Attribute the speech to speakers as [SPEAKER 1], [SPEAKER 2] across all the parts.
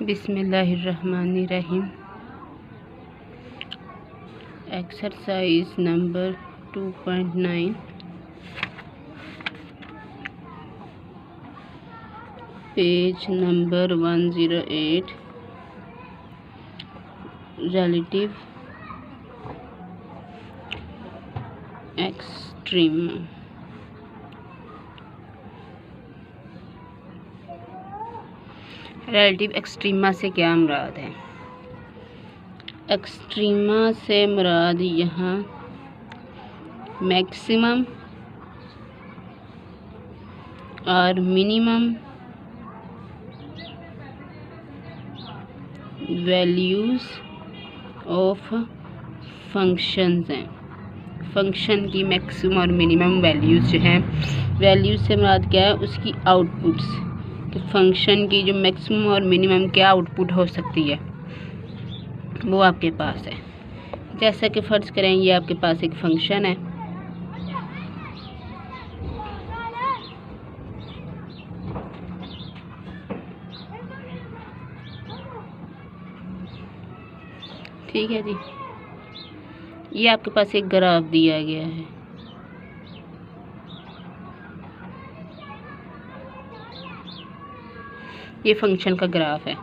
[SPEAKER 1] बिस्मिल्लाहिर्रहमानिर्रहीम। Exercise number 2.9, page number 108, relative extrema. Relative extrema से क्या मुराद है? एक्सट्रीमा से मुराद यहाँ मैक्सिमम और मिनिमम वैल्यूज़ ऑफ फंक्शंस हैं। फंक्शन की मैक्सिमम और मिनिमम वैल्यूज़ जो हैं, वैल्यूज़ से मुराद क्या है? उसकी आउटपुट्स, कि फंक्शन की जो मैक्सिमम और मिनिमम क्या आउटपुट हो सकती है वो आपके पास है। जैसा कि फ़र्ज़ करें ये आपके पास एक फंक्शन है, ठीक है जी। ये आपके पास एक ग्राफ दिया गया है, ये फंक्शन का ग्राफ है,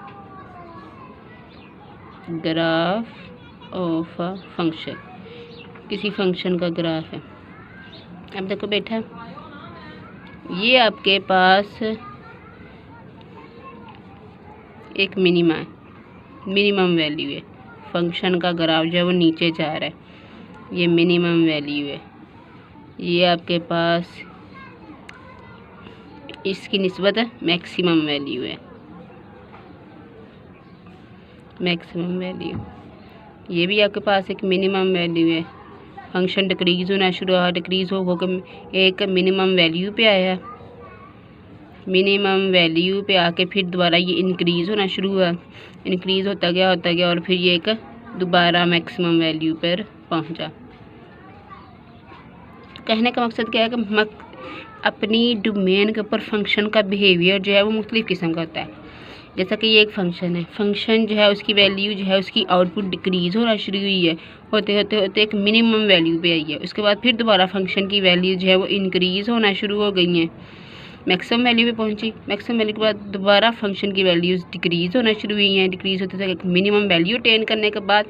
[SPEAKER 1] ग्राफ ऑफ अ फंक्शन, किसी फंक्शन का ग्राफ है। अब देखो बेटा, ये आपके पास एक मिनिमा है, मिनिमम वैल्यू है। फंक्शन का ग्राफ जो है वो नीचे जा रहा है, ये मिनिमम वैल्यू है। ये आपके पास इसकी निस्बत मैक्सिमम वैल्यू है, मैक्सिमम वैल्यू। ये भी आपके पास एक मिनिमम वैल्यू है। फंक्शन डिक्रीज़ होना शुरू हुआ, डिक्रीज़ होकर एक मिनिमम वैल्यू पे आया, मिनिमम वैल्यू पे आके फिर दोबारा ये इंक्रीज़ होना शुरू हुआ, इंक्रीज़ होता गया और फिर ये एक दोबारा मैक्सिमम वैल्यू पर पहुंचा। कहने का मकसद क्या है कि अपनी डोमेन के ऊपर फंक्शन का बिहेवियर जो है वो मुख्तलिफ़ किस्म का होता है। जैसा कि ये एक फंक्शन है, फंक्शन जो है उसकी वैल्यू जो है उसकी आउटपुट डिक्रीज़ होना शुरू हुई है, होते होते एक मिनिमम वैल्यू पे आई है। उसके बाद फिर दोबारा फंक्शन की वैल्यू जो है वो इंक्रीज़ होना शुरू हो गई हैं, मैक्सिमम वैल्यू पे पहुंची। मैक्सिमम वैल्यू के बाद दोबारा फंक्शन की वैल्यूज़ डिक्रीज़ होना शुरू हुई हैं, डिक्रीज़ होते थे एक मिनिमम वैल्यू अटेन करने के बाद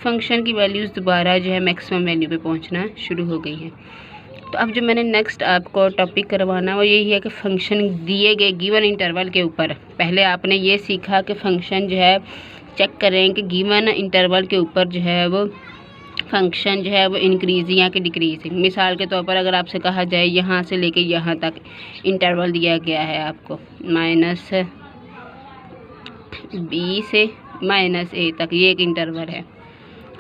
[SPEAKER 1] फंक्शन की वैल्यूज़ दोबारा जो है मैक्सिमम वैल्यू पे पहुंचना शुरू हो गई हैं। तो अब जो मैंने नेक्स्ट आपको टॉपिक करवाना वो यही है कि फ़ंक्शन दिए गए गिवन इंटरवल के ऊपर, पहले आपने ये सीखा कि फ़ंक्शन जो है चेक करें कि गिवन इंटरवल के ऊपर जो है वो फंक्शन जो है वो इंक्रीज़ या कि डिक्रीज़िंग। मिसाल के तौर पर अगर आपसे कहा जाए यहाँ से लेके यहाँ तक इंटरवल दिया गया है आपको, -b से -a तक, ये एक इंटरवल है,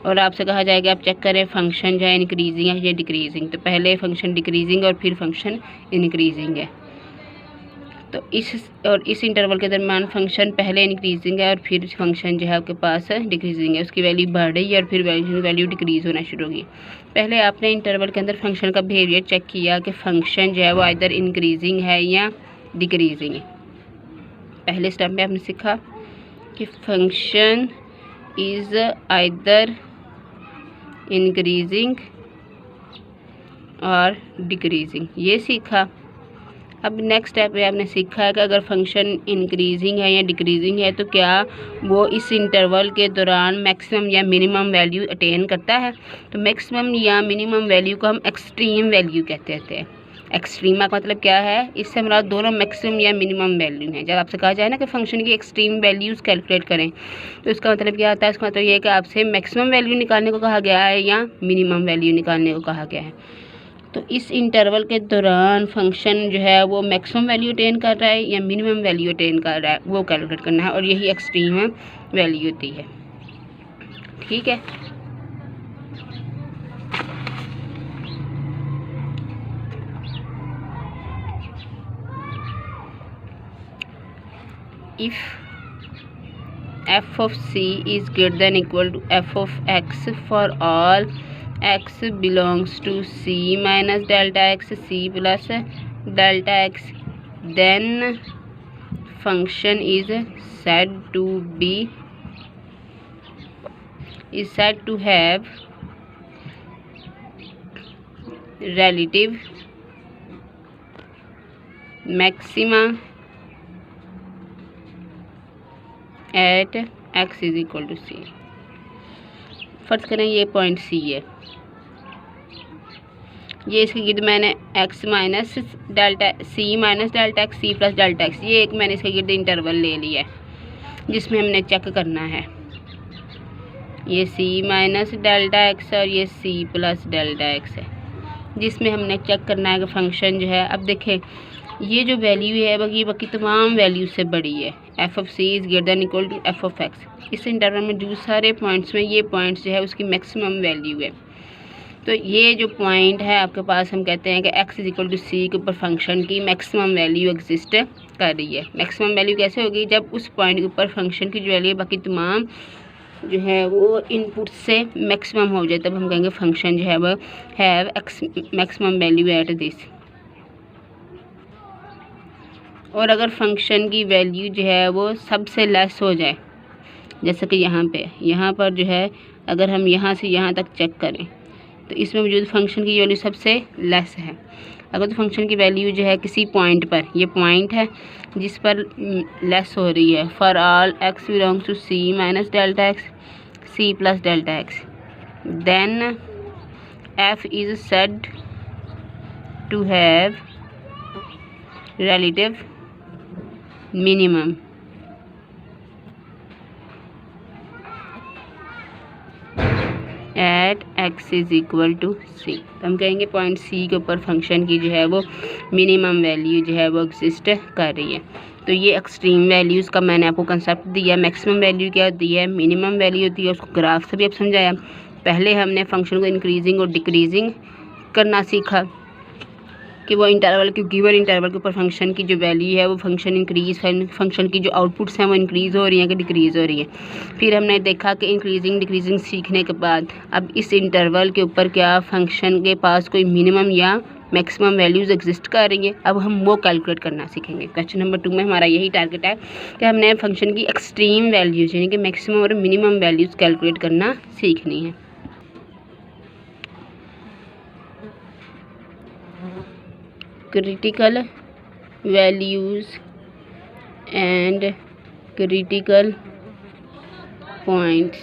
[SPEAKER 1] और आपसे कहा जाएगा आप चेक करें फंक्शन जो है इंक्रीजिंग है या डिक्रीजिंग। तो पहले फंक्शन डिक्रीजिंग और फिर फंक्शन इंक्रीजिंग है। तो इस इंटरवल के दरमियान फंक्शन पहले इंक्रीजिंग है और फिर फंक्शन जो है आपके पास डिक्रीजिंग है, उसकी वैल्यू बढ़ रही है और फिर वैल्यू डिक्रीज़ होना शुरू होगी। पहले आपने इंटरवल के अंदर फंक्शन का बिहेवियर चेक किया कि फंक्शन जो है वो आइदर इंक्रीजिंग है या डिक्रीजिंग है। पहले स्टेप में आपने सीखा कि फंक्शन इज़ आइदर इंक्रीजिंग और डिक्रीजिंग, ये सीखा। अब नेक्स्ट स्टेप में आपने सीखा है कि अगर फंक्शन इंक्रीजिंग है या डिक्रीजिंग है तो क्या वो इस इंटरवल के दौरान मैक्सिमम या मिनिमम वैल्यू अटेन करता है। तो मैक्सिमम या मिनिमम वैल्यू को हम एक्सट्रीम वैल्यू कहते हैं। एक्सट्रीमा का मतलब क्या है? इससे हमारा दोनों मैक्सिमम या मिनिमम वैल्यू है। जब आपसे कहा जाए ना कि फंक्शन की एक्सट्रीम वैल्यूज़ कैलकुलेट करें तो इसका मतलब क्या आता है? इसका मतलब ये है कि आपसे मैक्सिमम वैल्यू निकालने को कहा गया है या मिनिमम वैल्यू निकालने को कहा गया है। तो इस इंटरवल के दौरान फंक्शन जो है वो मैक्सिमम वैल्यू अटेन कर रहा है या मिनिमम वैल्यू अटेन कर रहा है, वो कैलकुलेट करना है, और यही एक्सट्रीम वैल्यू होती है। ठीक है, if f of c is greater than equal to f of x for all x belongs to c minus delta x, c plus delta x, then function is said to have relative maxima at x is equal to c। फर्ज करें ये point c है, ये इसके गिर्द मैंने x minus delta c minus delta x c plus delta x, ये एक मैंने इसके गिर्द इंटरवल ले लिया है जिसमें हमने चेक करना है ये c माइनस डेल्टा एक्स और ये c प्लस डेल्टा एक्स है, जिसमें हमने चेक करना है कि फंक्शन जो है, अब देखें ये जो वैल्यू है बाकी तमाम वैल्यू से बड़ी है। F of c is greater than equal to f of x. इस इंटरवल में जो सारे पॉइंट्स में ये पॉइंट्स जो है उसकी मैक्सिमम वैल्यू है। तो ये जो पॉइंट है आपके पास, हम कहते हैं कि एक्स इज इक्वल टू सी के ऊपर फंक्शन की मैक्सिमम वैल्यू एग्जिस्ट कर रही है। मैक्सिमम वैल्यू कैसे होगी? जब उस पॉइंट के ऊपर फंक्शन की जो वैल्यू है बाकी तमाम जो है वो इनपुट से मैक्सिमम हो जाए, तब हम कहेंगे फंक्शन जो है वो have x maximum value at this. और अगर फंक्शन की वैल्यू जो है वो सबसे लेस हो जाए, जैसे कि यहाँ पर जो है अगर हम यहाँ से यहाँ तक चेक करें तो इसमें मौजूद फंक्शन की वैल्यू सबसे लेस है। अगर तो फंक्शन की वैल्यू जो है किसी पॉइंट पर, ये पॉइंट है जिस पर लेस हो रही है, for all x belongs to c minus delta x c plus delta x, then f is said to have relative minimum at x is equal to c। तो हम कहेंगे पॉइंट c के ऊपर फंक्शन की जो है वो मिनिमम वैल्यू जो है वो एग्जिस्ट कर रही है। तो ये एक्सट्रीम वैल्यूज़ का मैंने आपको कंसेप्ट दिया। मैक्सिमम वैल्यू क्या होती है, मिनिमम वैल्यू होती है, उसको ग्राफ से भी अब समझाया। पहले हमने फंक्शन को इंक्रीजिंग और डिक्रीजिंग करना सीखा कि वो इंटरवल के गिवन इंटरवल के ऊपर फंक्शन की जो वैल्यू है वो फंक्शन की जो आउटपुट्स हैं वो इंक्रीज़ हो रही हैं कि डिक्रीज़ हो रही है। फिर हमने देखा कि इंक्रीजिंग डिक्रीजिंग सीखने के बाद अब इस इंटरवल के ऊपर क्या फंक्शन के पास कोई मिनिमम या मैक्सिमम वैल्यूज़ एग्जिस्ट कर रही है, अब हम वो कैलकुलेट करना सीखेंगे। क्वेश्चन नंबर 2 में हमारा यही टारगेट है कि हमने फंक्शन की एक्सट्रीम वैल्यूज़ यानी कि मैक्सिमम और मिनिमम वैल्यूज़ कैलकुलेट करना सीखनी है। critical values and critical points।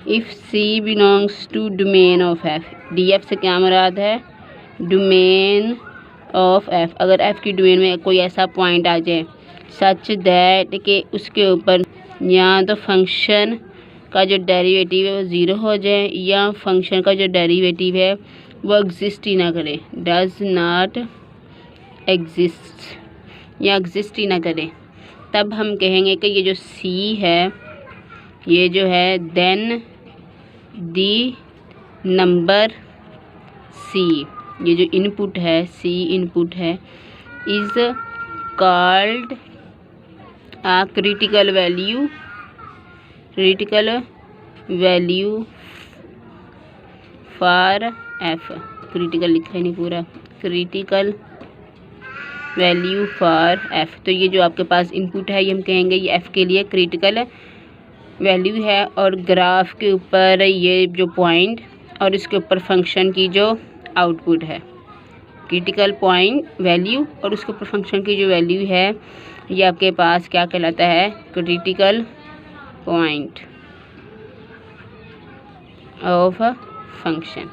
[SPEAKER 1] if C belongs to domain of f, df से क्या मुराद है, डोमेन ऑफ f। अगर f की डोमेन में कोई ऐसा पॉइंट आ जाए सच दैट कि उसके ऊपर या तो फंक्शन का जो डेरिवेटिव है वो ज़ीरो हो जाए या फंक्शन का जो डेरिवेटिव है वो एग्जिस्ट ही ना करे, डज नॉट एग्जिस्ट या एग्जिस्ट ही ना करे, तब हम कहेंगे कि ये जो C है ये जो है देन दी नंबर C, ये जो इनपुट है C इनपुट है, is called a critical value for f। Critical लिखा है नहीं पूरा, क्रिटिकल वैल्यू फॉर f। तो ये जो आपके पास इनपुट है ये हम कहेंगे ये f के लिए क्रिटिकल वैल्यू है, और ग्राफ के ऊपर ये जो पॉइंट और इसके ऊपर फंक्शन की जो आउटपुट है, क्रिटिकल पॉइंट वैल्यू और उसके ऊपर फंक्शन की जो वैल्यू है ये आपके पास क्या कहलाता है, क्रिटिकल पॉइंट ऑफ फंक्शन।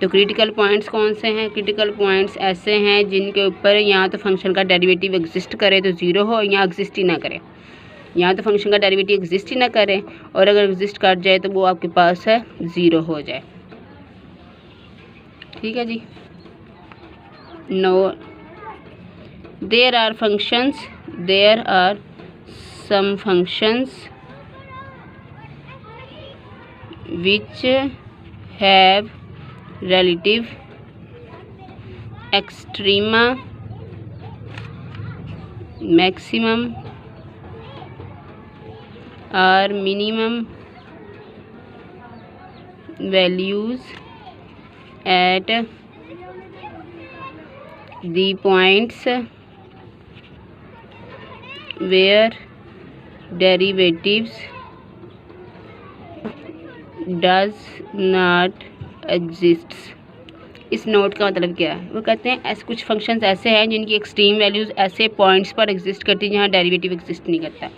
[SPEAKER 1] तो क्रिटिकल पॉइंट्स कौन से हैं? क्रिटिकल पॉइंट्स ऐसे हैं जिनके ऊपर या तो फंक्शन का डेरिवेटिव एग्जिस्ट करे तो ज़ीरो हो या एग्जिस्ट ही ना करे, या तो फंक्शन का डेरिवेटिव एग्जिस्ट ही ना करे और अगर एग्जिस्ट कर जाए तो वो आपके पास है ज़ीरो हो जाए। ठीक है जी। No there are some functions which have relative extrema maximum or minimum values at the points where derivatives does not exist। इस नोट का मतलब क्या है? वो कहते हैं ऐसे कुछ फंक्शंस ऐसे हैं जिनकी एक्सट्रीम वैल्यूज़ ऐसे पॉइंट्स पर एग्जिस्ट करती हैं जहाँ डेरिवेटिव एग्जिस्ट नहीं करता।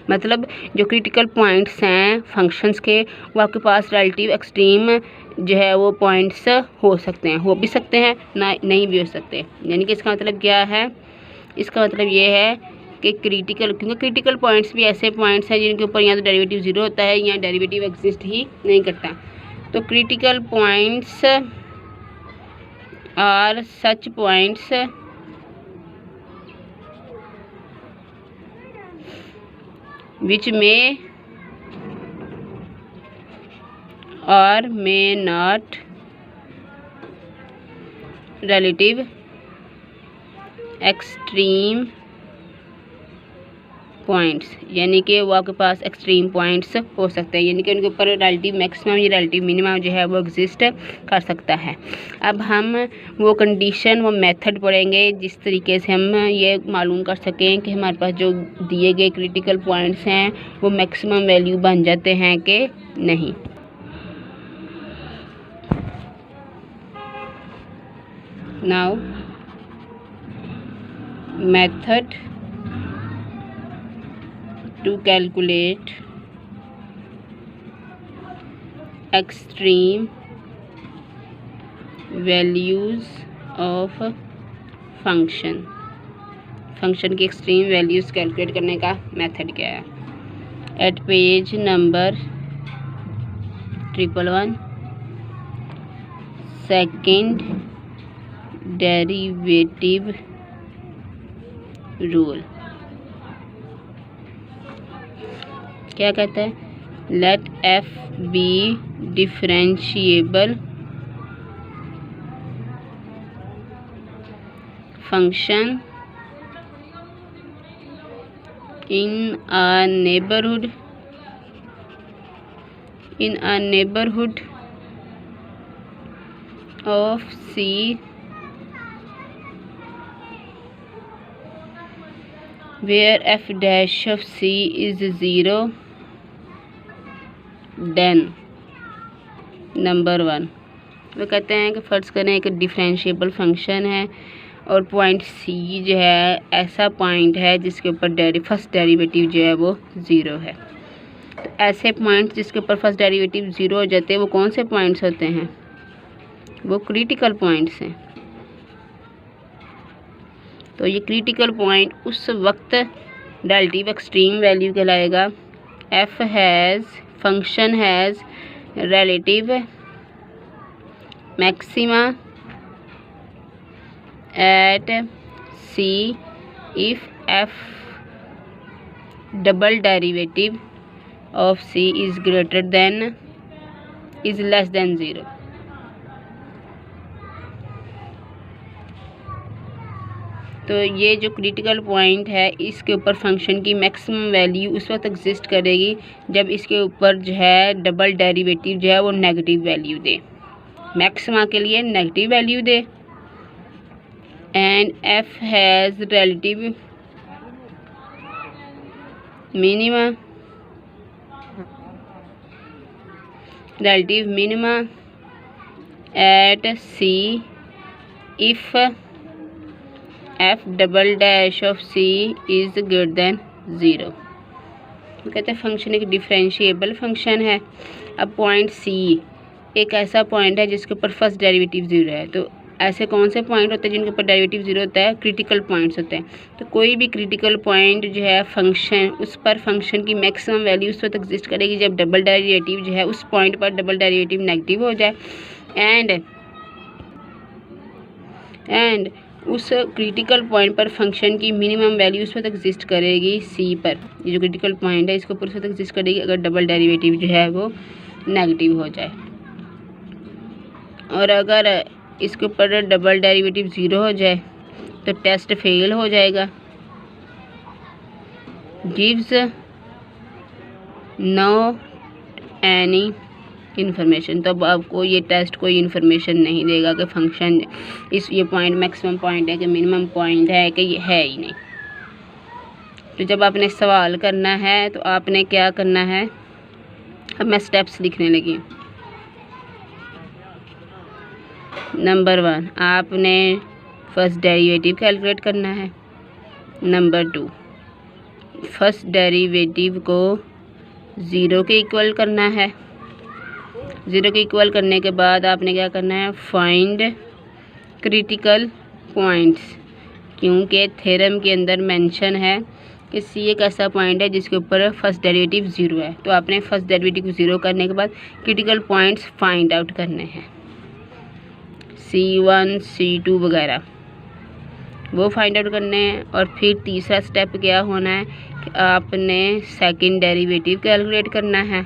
[SPEAKER 1] मतलब जो क्रिटिकल पॉइंट्स हैं फंक्शंस के, वो आपके पास रिलेटिव एक्सट्रीम जो है वो पॉइंट्स हो सकते हैं, हो भी सकते हैं, ना नहीं भी हो सकते। यानी कि इसका मतलब क्या है? इसका मतलब ये है कि क्रिटिकल, क्योंकि क्रिटिकल पॉइंट्स भी ऐसे पॉइंट्स हैं जिनके ऊपर या तो डेरिवेटिव ज़ीरो होता है या डेरिवेटिव एग्जिस्ट ही नहीं करता। तो critical points are such points which may or may not relative extreme points, यानी कि वो आपके पास एक्सट्रीम पॉइंट्स हो सकते हैं, यानी कि उनके ऊपर रिलेटिव मैक्सिमम या रिलेटिव मिनिमम जो है वो एग्जिस्ट कर सकता है। अब हम वो कंडीशन, वो मेथड पढ़ेंगे जिस तरीके से हम ये मालूम कर सकें कि हमारे पास जो दिए गए क्रिटिकल पॉइंट्स हैं वो मैक्सिमम वैल्यू बन जाते हैं कि नहीं। Now method to calculate extreme values of function। Function की एक्सट्रीम वैल्यूज़ कैलकुलेट करने का मेथड क्या है? At page number 111 second derivative rule क्या कहता है? Let f be differentiable function in a neighborhood of C where f dash of C is 0, then number 1। वो कहते हैं कि फ़र्ज़ करें एक डिफरेंशिएबल फंक्शन है और पॉइंट सी जो है ऐसा पॉइंट है जिसके ऊपर फर्स्ट डेरिवेटिव जो है वो ज़ीरो है। तो ऐसे पॉइंट्स जिसके ऊपर फर्स्ट डेरिवेटिव ज़ीरो हो जाते हैं वो कौन से पॉइंट्स होते हैं? वो क्रिटिकल पॉइंट्स हैं। तो ये क्रिटिकल पॉइंट उस वक्त रिलेटिव एक्सट्रीम वैल्यू कहलाएगा। F has function has relative maxima at C if f double derivative of C is less than 0। तो ये जो क्रिटिकल पॉइंट है इसके ऊपर फंक्शन की मैक्सिमम वैल्यू उस वक्त एग्जिस्ट करेगी जब इसके ऊपर जो है डबल डेरिवेटिव जो है वो नेगेटिव वैल्यू दे, मैक्सिमा के लिए नेगेटिव वैल्यू दे। And f has relative minima at c if f double dash of c is greater than 0। वो कहते हैं फंक्शन एक डिफरेंशिएबल फंक्शन है। अब पॉइंट सी एक ऐसा पॉइंट है जिसके ऊपर फर्स्ट डेरिवेटिव 0 है। तो ऐसे कौन से पॉइंट होते हैं जिनके ऊपर डेरिवेटिव 0 होता है? क्रिटिकल पॉइंट्स होते हैं। तो कोई भी क्रिटिकल पॉइंट जो है फंक्शन, उस पर फंक्शन की मैक्सिमम वैल्यू उस वक्त एग्जिस्ट करेगी जब डबल डेरिवेटिव जो है उस पॉइंट पर डबल डेरिवेटिव नेगेटिव हो जाए। एंड उस क्रिटिकल पॉइंट पर फंक्शन की मिनिमम वैल्यू उस वक्त एग्जिस्ट करेगी सी पर। ये जो क्रिटिकल पॉइंट है इसके ऊपर उस वक्त एग्जिस्ट करेगी अगर डबल डेरिवेटिव जो है वो नेगेटिव हो जाए। और अगर इसके ऊपर डबल डेरिवेटिव 0 हो जाए तो टेस्ट फेल हो जाएगा। Gives no any information. तो अब आपको ये टेस्ट कोई इन्फॉर्मेशन नहीं देगा कि फंक्शन ये पॉइंट मैक्सिमम पॉइंट है कि मिनिमम पॉइंट है कि ये है ही नहीं। तो जब आपने सवाल करना है तो आपने क्या करना है, अब मैं स्टेप्स लिखने लगी। नंबर 1, आपने फर्स्ट डेरिवेटिव कैलकुलेट करना है। नंबर 2, फर्स्ट डेरिवेटिव को 0 के इक्वल करना है। 0 के इक्वल करने के बाद आपने क्या करना है, फाइंड क्रिटिकल पॉइंट्स, क्योंकि थ्योरम के अंदर मेंशन है कि सी एक ऐसा पॉइंट है जिसके ऊपर फर्स्ट डेरिवेटिव 0 है। तो आपने फर्स्ट डेरिवेटिव 0 करने के बाद क्रिटिकल पॉइंट्स फाइंड आउट करने हैं, C1 C2 वगैरह वो फाइंड आउट करने हैं। और फिर तीसरा स्टेप क्या होना है कि आपने सेकंड डेरिवेटिव कैलकुलेट करना है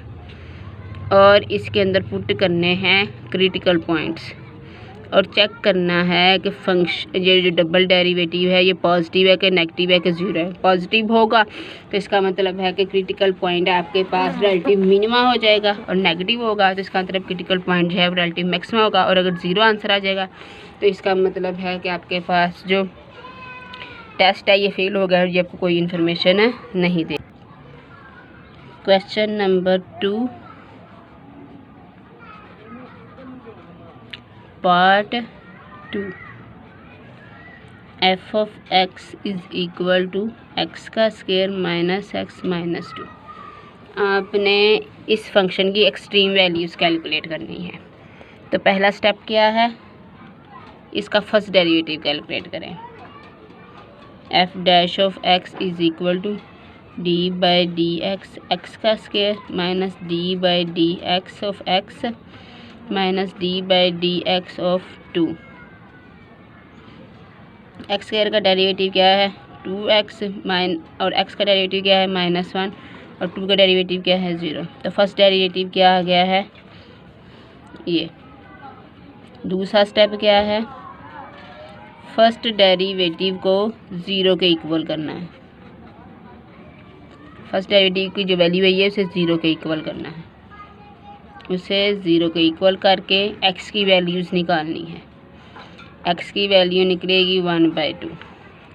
[SPEAKER 1] और इसके अंदर पुट करने हैं क्रिटिकल पॉइंट्स और चेक करना है कि फंक्शन ये जो डबल डेरिवेटिव है ये पॉजिटिव है कि नेगेटिव है कि 0 है। पॉजिटिव होगा तो इसका मतलब है कि क्रिटिकल पॉइंट आपके पास रिलेटिव मिनिमा हो जाएगा, और नेगेटिव होगा तो इसका मतलब क्रिटिकल पॉइंट जो है वो रिलेटिव मैक्सिमा होगा। और अगर 0 आंसर आ जाएगा तो इसका मतलब है कि आपके पास जो टेस्ट है ये फेल हो गया और ये आपको कोई इन्फॉर्मेशन नहीं दे। Question number 2 part 2, f of x is equal to X का स्क्वायर माइनस एक्स माइनस 2। आपने इस फंक्शन की एक्सट्रीम वैल्यूज़ कैलकुलेट करनी है। तो पहला स्टेप क्या है, इसका फर्स्ट डेरिवेटिव कैलकुलेट करें। f dash of x is equal to D by D X का square minus D by D x of x minus D by D x of 2। X square का derivative क्या है 2x और x का derivative क्या है -1 और 2 का डेरिवेटिव क्या है 0। तो फर्स्ट डेरिवेटिव क्या आ गया है ये। दूसरा स्टेप क्या है, फर्स्ट डेरिवेटिव को 0 के इक्वल करना है। फर्स्ट डेरिवेटिव की जो वैल्यू है ये उसे 0 के इक्वल करना है। उसे 0 के इक्वल करके x की वैल्यूज़ निकालनी है। x की वैल्यू निकलेगी 1/2।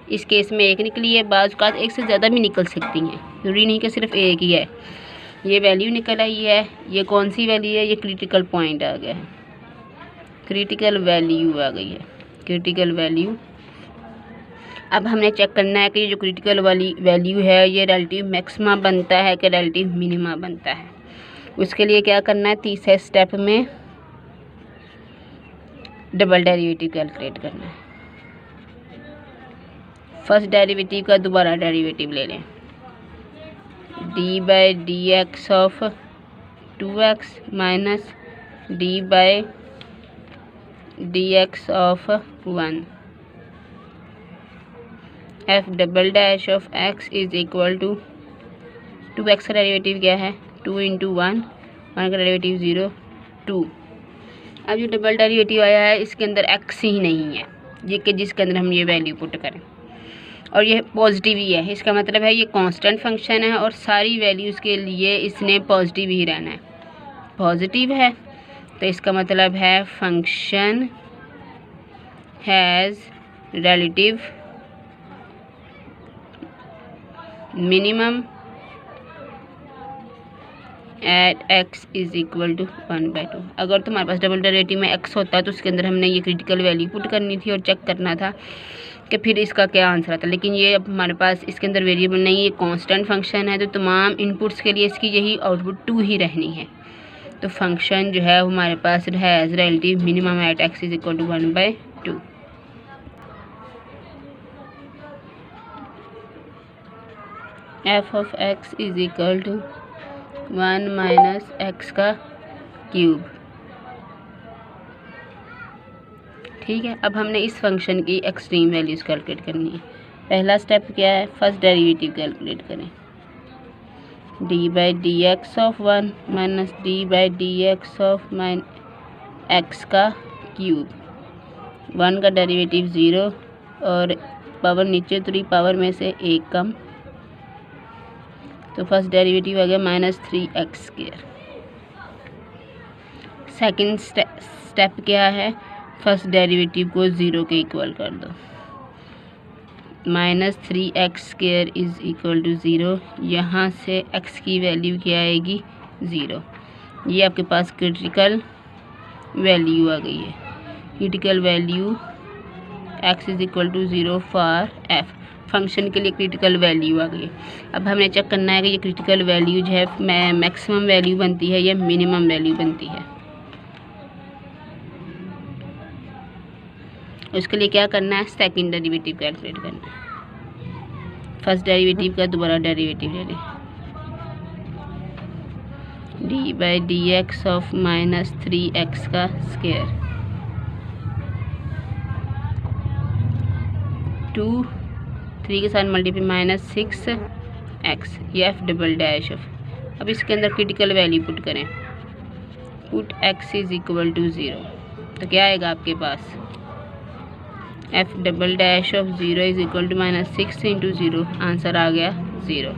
[SPEAKER 1] इस केस में एक निकली है, बाज़ औक़ात एक से ज़्यादा भी निकल सकती हैं, ज़रूरी नहीं कि सिर्फ एक ही है। ये वैल्यू निकल आई है। ये कौन सी वैल्यू है, ये क्रिटिकल पॉइंट आ गया है, क्रिटिकल वैल्यू आ गई है, क्रिटिकल वैल्यू। अब हमने चेक करना है कि ये जो क्रिटिकल वाली वैल्यू है ये रिलेटिव मैक्सिमा बनता है कि रिलेटिव मिनिमा बनता है। उसके लिए क्या करना है, तीसरे स्टेप में डबल डेरिवेटिव कैलकुलेट करना है। फर्स्ट डेरिवेटिव का दोबारा डेरिवेटिव ले लें, d by D x of 2x minus D by D x of 1। F double dash of x is equal to 2x का डेरिवेटिव क्या है 2 × 1 का डेरिवेटिव 0 2। अब जो डबल डेरिवेटिव आया है इसके अंदर x ही नहीं है, ये कि जिसके अंदर हम ये वैल्यू पुट करें, और ये पॉजिटिव ही है। इसका मतलब है ये कांस्टेंट फंक्शन है और सारी वैल्यूज़ के लिए इसने पॉजिटिव ही रहना है। पॉजिटिव है तो इसका मतलब है function has relative minimum at x is equal to 1/2। अगर तुम्हारे पास डबल डेरिवेटिव में x होता है तो उसके अंदर हमने ये क्रिटिकल वैल्यू पुट करनी थी और चेक करना था कि फिर इसका क्या आंसर आता। लेकिन ये अब हमारे पास इसके अंदर वेरिएबल नहीं है, ये कांस्टेंट फंक्शन है, तो तमाम इनपुट्स के लिए इसकी यही आउटपुट 2 ही रहनी है। तो फंक्शन जो है हमारे पास has relative minimum at x is equal to 1/2। f of x is equal to 1 minus X का क्यूब। ठीक है, अब हमने इस फंक्शन की एक्सट्रीम वैल्यूज़ कैलकुलेट करनी है। पहला स्टेप क्या है, फर्स्ट डेरिवेटिव कैलकुलेट करें। D by D x of 1 minus D by D x of x का क्यूब। 1 का डेरिवेटिव 0 और पावर नीचे उतरी, पावर में से 1 कम, तो फर्स्ट डेरिवेटिव आ गया -3x²। सेकंड स्टेप क्या है, फर्स्ट डेरिवेटिव को 0 के इक्वल कर दो। -3x² is equal to 0। यहाँ से x की वैल्यू क्या आएगी, 0। ये आपके पास क्रिटिकल वैल्यू आ गई है। Critical value x is equal to 0 for f, function के लिए क्रिटिकल वैल्यू आ गई है। अब हमें चेक करना है कि ये क्रिटिकल वैल्यू जो है मैक्सिमम वैल्यू बनती है या मिनिमम वैल्यू बनती है। उसके लिए क्या करना है, सेकंड डेरिवेटिव कैलकुलेट करना है। फर्स्ट डेरिवेटिव का दोबारा डेरिवेटिव ले लें, d/dx ऑफ -3x का स्क्वायर 2 3 के साथ मल्टीप्लाई -6x, ये f डबल डैश ऑफ। अब इसके अंदर क्रिटिकल वैल्यू पुट करें, put x is equal to 0, तो क्या आएगा आपके पास, f double dash of 0 is equal to -6 × 0, answer आ गया 0।